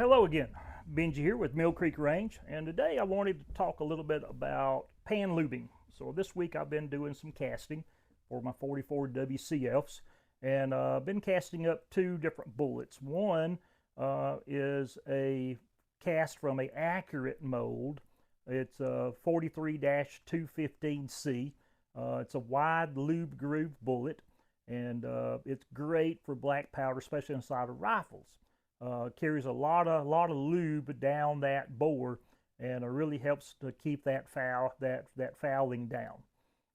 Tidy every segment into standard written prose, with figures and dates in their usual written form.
Hello again, Benji here with Mill Creek Range, and today I wanted to talk a little bit about pan lubing. So this week I've been doing some casting for my 44 WCFs, and I've been casting up two different bullets. One is a cast from a Accurate mold. It's a 43-215C. It's a wide lube groove bullet, and it's great for black powder, especially inside of rifles. Carries a lot of lube down that bore, and it really helps to keep that fouling down.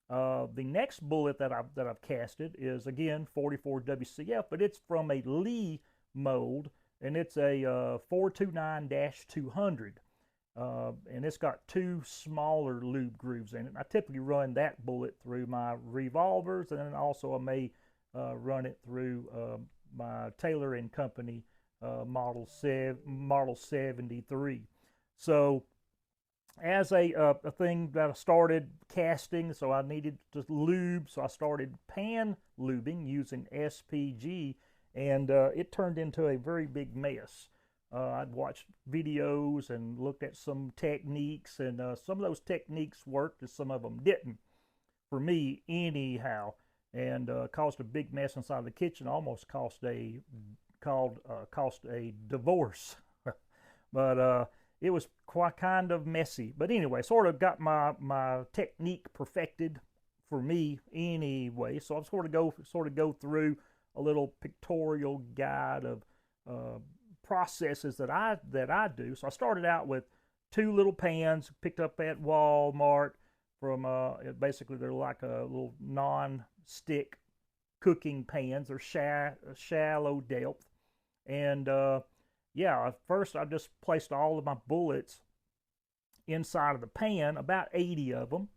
The next bullet that I've casted is again 44 WCF, but it's from a Lee mold, and it's a 429-200, and it's got two smaller lube grooves in it. I typically run that bullet through my revolvers, and then also I may run it through my Taylor and Company model 73. So as a thing that I started casting, so I needed to lube, so I started pan lubing using SPG, and it turned into a very big mess. I'd watched videos and looked at some techniques, and some of those techniques worked and some of them didn't, for me anyhow, and caused a big mess inside the kitchen. Almost cost a divorce. But it was quite kind of messy. But anyway, sort of got my technique perfected for me anyway. So I'm sort of go through a little pictorial guide of processes that I do. So I started out with two little pans picked up at Walmart from basically they're like a little non-stick cooking pans. They're shallow depth. And yeah, first I just placed all of my bullets inside of the pan, about 80 of them,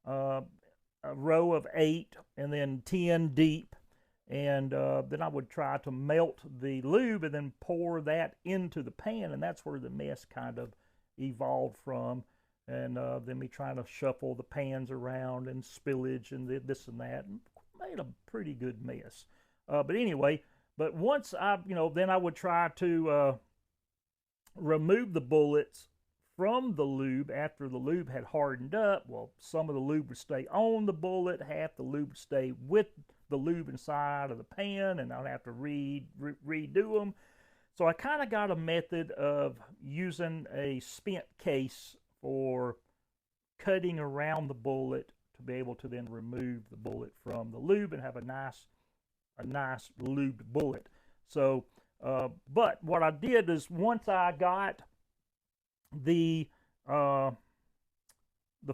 a row of 8 and then 10 deep. And then I would try to melt the lube and then pour that into the pan, and that's where the mess kind of evolved from. And then me trying to shuffle the pans around and spillage and this and that, and made a pretty good mess. But anyway, but once then I would try to remove the bullets from the lube after the lube had hardened up. Well, some of the lube would stay on the bullet, half the lube would stay with the lube inside of the pan, and I'd have to redo them. So I kind of got a method of using a spent case for cutting around the bullet to be able to then remove the bullet from the lube and have a nice lubed bullet. So but what I did is once I got the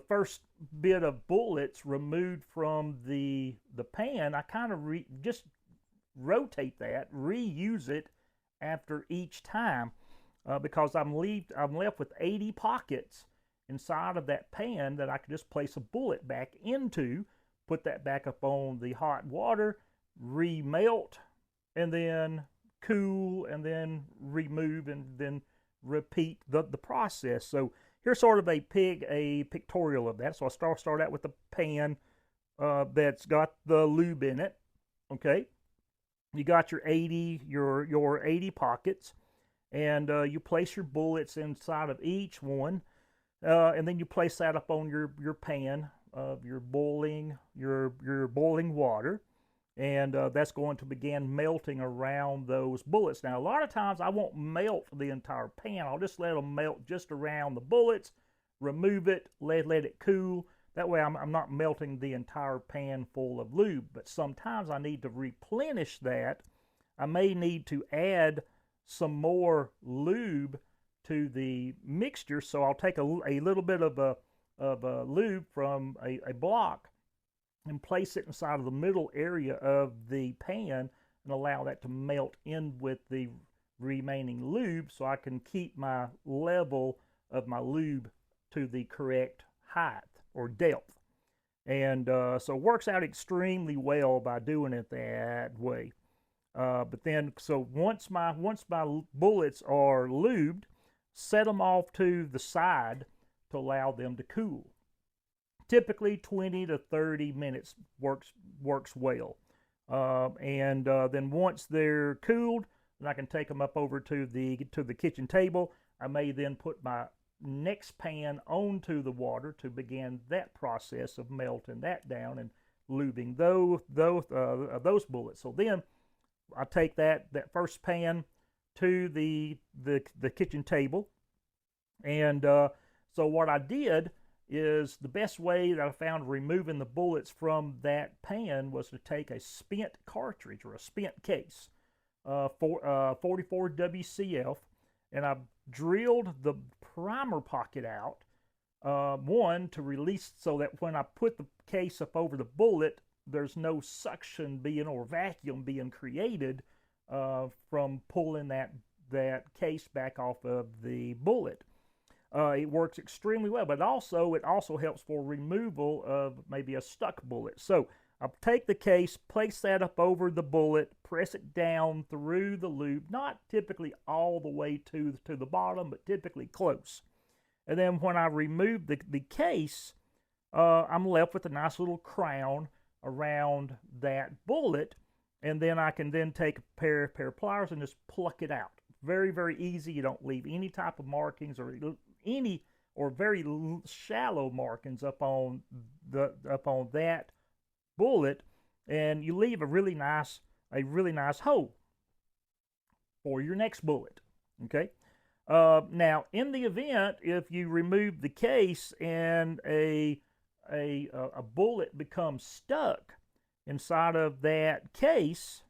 first bit of bullets removed from the pan, I kind of just rotate that, reuse it after each time, because I'm left with 80 pockets inside of that pan that I could just place a bullet back into, put that back up on the hot water, remelt, and then cool, and then remove, and then repeat the process. So here's sort of a pictorial of that. So I start out with the pan that's got the lube in it. Okay, you got your 80 pockets, and you place your bullets inside of each one, and then you place that up on your pan of your boiling water, and that's going to begin melting around those bullets. Now, a lot of times I won't melt the entire pan. I'll just let them melt just around the bullets, remove it, let it cool. That way I'm not melting the entire pan full of lube. But sometimes I need to replenish that. I may need to add some more lube to the mixture, so I'll take a little bit of a lube from a block and place it inside of the middle area of the pan and allow that to melt in with the remaining lube, so I can keep my level of my lube to the correct height or depth. And so it works out extremely well by doing it that way. But then, so once my bullets are lubed, set them off to the side to allow them to cool. Typically 20 to 30 minutes works well. And then once they're cooled, and I can take them up over to the kitchen table. I may then put my next pan onto the water to begin that process of melting that down and lubing those bullets. So then I take that first pan to the kitchen table, and so what I did is the best way that I found removing the bullets from that pan was to take a spent cartridge or a spent case, 44 WCF, and I drilled the primer pocket out, one to release so that when I put the case up over the bullet, there's no suction being or vacuum being created from pulling that case back off of the bullet. It works extremely well, but it also helps for removal of maybe a stuck bullet. So I'll take the case, place that up over the bullet, press it down through the lube, not typically all the way to the bottom, but typically close. And then when I remove the case, I'm left with a nice little crown around that bullet, and then I can then take a pair of pliers and just pluck it out. Very, very easy. You don't leave any type of markings or very shallow markings up on that bullet, and you leave a really nice hole for your next bullet. Okay. Now, in the event if you remove the case and a bullet becomes stuck inside of that case,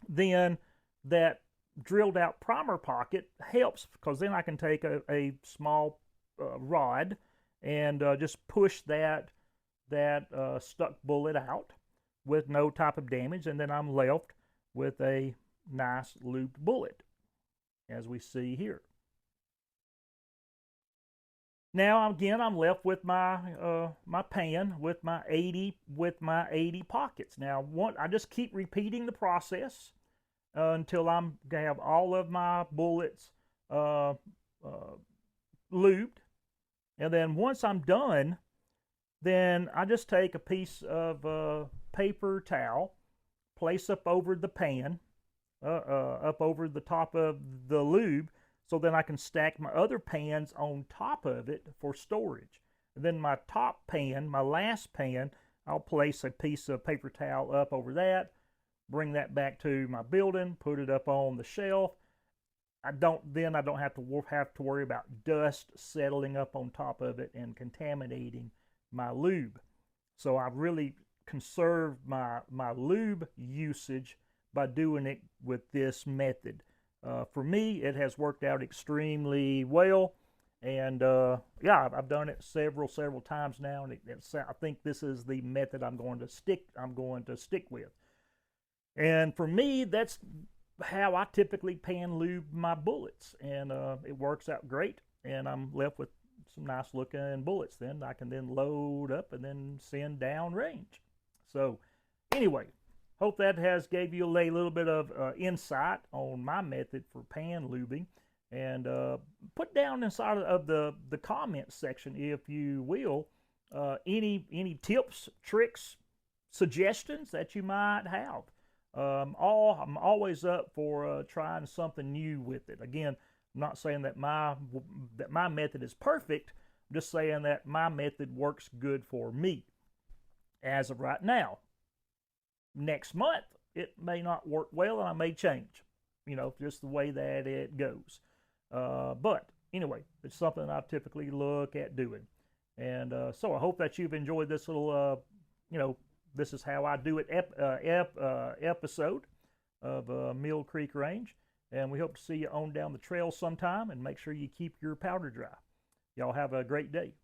then that drilled out primer pocket helps, because then I can take a small rod and just push that stuck bullet out with no type of damage, and then I'm left with a nice lubed bullet, as we see here. Now again, I'm left with my my pan with my 80 pockets. Now I just keep repeating the process until I have all of my bullets lubed, and then once I'm done, then I just take a piece of paper towel, place up over the pan, up over the top of the lube, so then I can stack my other pans on top of it for storage. And then my top pan, my last pan, I'll place a piece of paper towel up over that, bring that back to my building, put it up on the shelf. I don't have to worry about dust settling up on top of it and contaminating my lube. So I've really conserved my lube usage by doing it with this method. For me, it has worked out extremely well, and yeah, I've done it several times now, and I think this is the method I'm going to stick with. And for me, that's how I typically pan lube my bullets, and it works out great, and I'm left with some nice looking bullets. Then I can then load up and then send down range. So anyway, hope that has gave you a little bit of insight on my method for pan lubing, and put down inside of the comment section, if you will, any tips, tricks, suggestions that you might have. I'm always up for trying something new with it. Again, I'm not saying that my method is perfect. I'm just saying that my method works good for me as of right now. Next month, it may not work well, and I may change. Just the way that it goes. But anyway, it's something I typically look at doing. And so I hope that you've enjoyed this little, this is how I do it episode of Mill Creek Range. And we hope to see you on down the trail sometime, and make sure you keep your powder dry. Y'all have a great day.